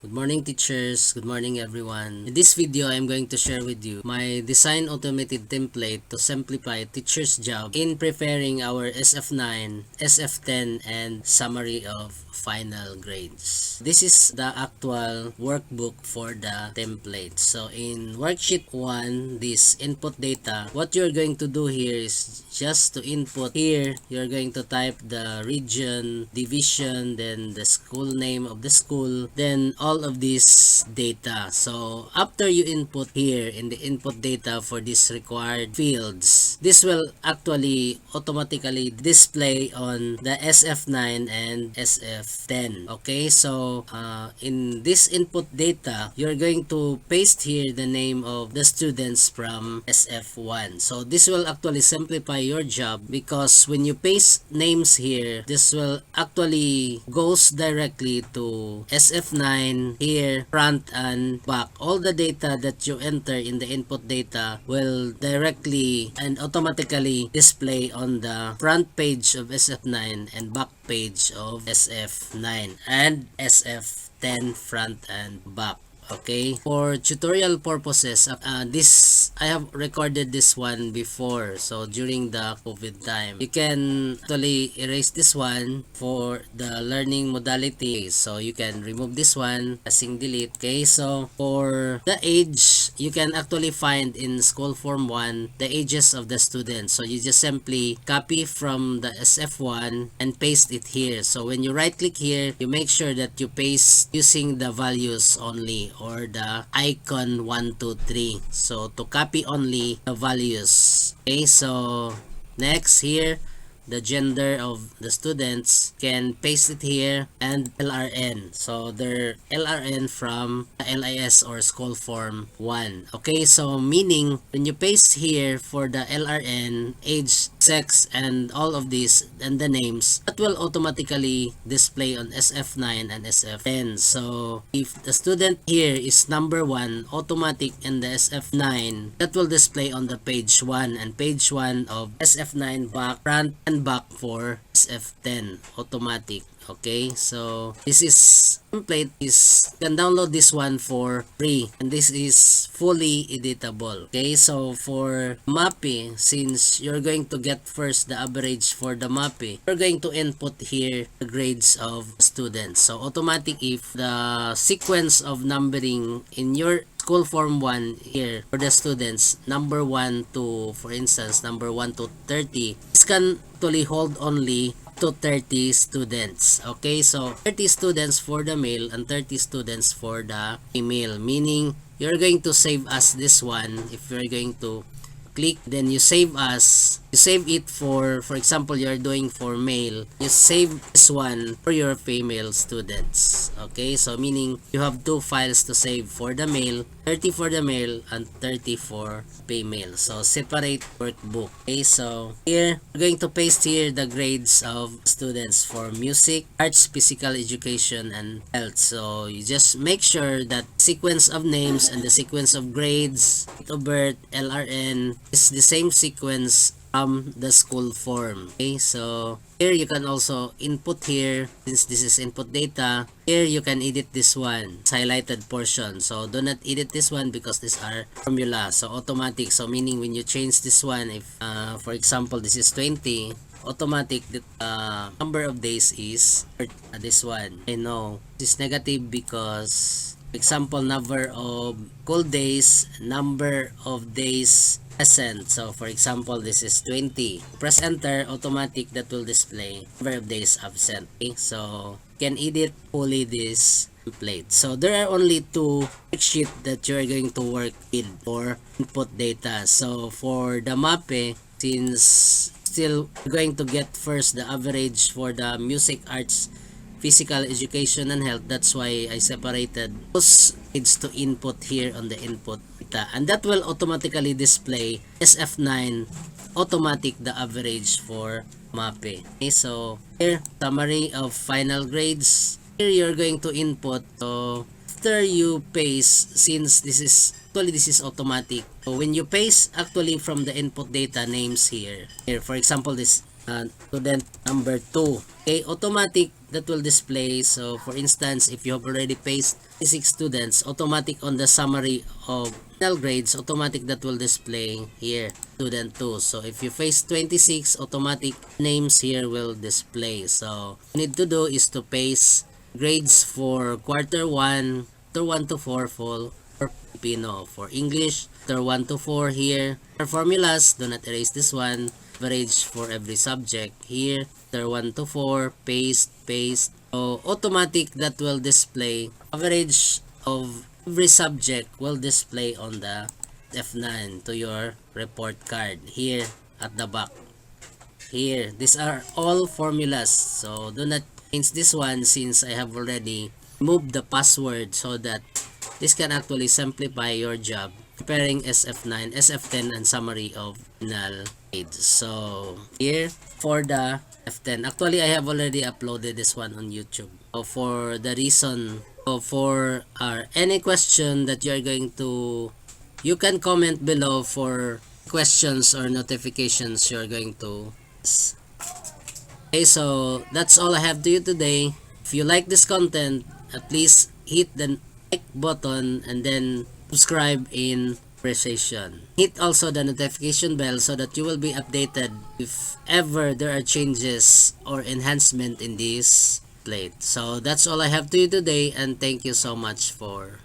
Good morning teachers, good morning everyone. In this video, I'm going to share with you my design automated template to simplify teachers' job in preparing our SF9, SF10, and summary of final grades. This is the actual workbook for the template. So in worksheet 1, this input data, what you're going to do here is just to input here, you're going to type the region, division, then the school name of the school, then all of this data. So after you input here in the input data for these required fields, this will actually automatically display on the SF9 and SF10. Okay, so in this input data, you're going to paste here the name of the students from SF1. So this will actually simplify your job because when you paste names here, this will actually goes directly to SF9 here, front and back. All the data that you enter in the input data will directly and automatically display on the front page of SF9 and back page of SF9 and SF10 front and back. Okay, for tutorial purposes, this I have recorded this one before, so during the COVID time you can actually erase this one for the learning modality, so you can remove this one, pressing delete. Okay, so for the age, you can actually find in school form 1 the ages of the students, so you just simply copy from the SF1 and paste it here. So when you right click here, you make sure that you paste using the values only or the icon 1 2 3, so to copy only the values. Okay, so next here, the gender of the students, can paste it here, and LRN, so their LRN from LIS or school form 1. Okay, so meaning when you paste here for the LRN, age, sex, and all of these and the names, that will automatically display on SF9 and SF10. So if the student here is number 1, automatic in the SF9, that will display on the page 1 and page 1 of SF9 back, front and back for SF10 automatic. Okay, so this is template, is you can download this one for free and this is fully editable. Okay, so for MAPI, since you're going to get first the average for the MAPI, you're going to input here the grades of students. So automatic, if the sequence of numbering in your school form 1 here for the students, number 1 to, for instance, number 1 to 30, this can actually hold only to 30 students. Okay, so 30 students for the male and 30 students for the female, meaning you're going to save as this one. If you're going to click, then you save as, you save it for example, you're doing for male, you save this one for your female students. Okay, so meaning you have two files to save for the male, 30 for the male and 30 for female, so separate workbook. Okay, so here we're going to paste here the grades of students for music, arts, physical education, and health. So you just make sure that sequence of names and the sequence of grades, date of birth, LRN is the same sequence from the school form. Okay, so here you can also input here, since this is input data, here you can edit this one, it's highlighted portion. So do not edit this one because these are formula, so automatic. So meaning when you change this one, if for example this is 20, automatic the number of days is this one. I know this is negative because, for example, number of school days, number of days present. So for example, this is 20. Press enter, automatic that will display number of days absent. Okay, so you can edit fully this template. So there are only two worksheets that you are going to work with for input data. So for the MAPE, since still going to get first the average for the music, arts, physical education, and health, that's why I separated those needs to input here on the input data, and that will automatically display SF9 automatic the average for MAPE. Okay, so here summary of final grades, here you're going to input. So after you paste, since this is actually this is automatic, so when you paste actually from the input data names here, for example this student number 2. Okay, automatic that will display. So for instance, if you have already placed 6 students, automatic on the summary of final grades, automatic that will display here student 2. So if you face 26, automatic names here will display. So you need to do is to paste grades for quarter 1, quarter 1 to 4 full for Filipino. For English, quarter 1 to 4 here. For formulas, do not erase this one. Average for every subject here. Quarter 1 to 4, paste. So automatic that will display average of every subject will display on the F9 to your report card here at the back. Here, these are all formulas. So do not change this one since I have already moved the password so that this can actually simplify your job preparing SF9, SF10 and summary of final grades. So here for the F10, actually I have already uploaded this one on YouTube. So for the reason, for any question that you are going to, you can comment below for questions or notifications you're going to. Okay, so that's all I have to you today. If you like this content, at least hit the like button and then subscribe in appreciation. Hit also the notification bell so that you will be updated if ever there are changes or enhancement in this plate. So that's all I have to you today, and thank you so much for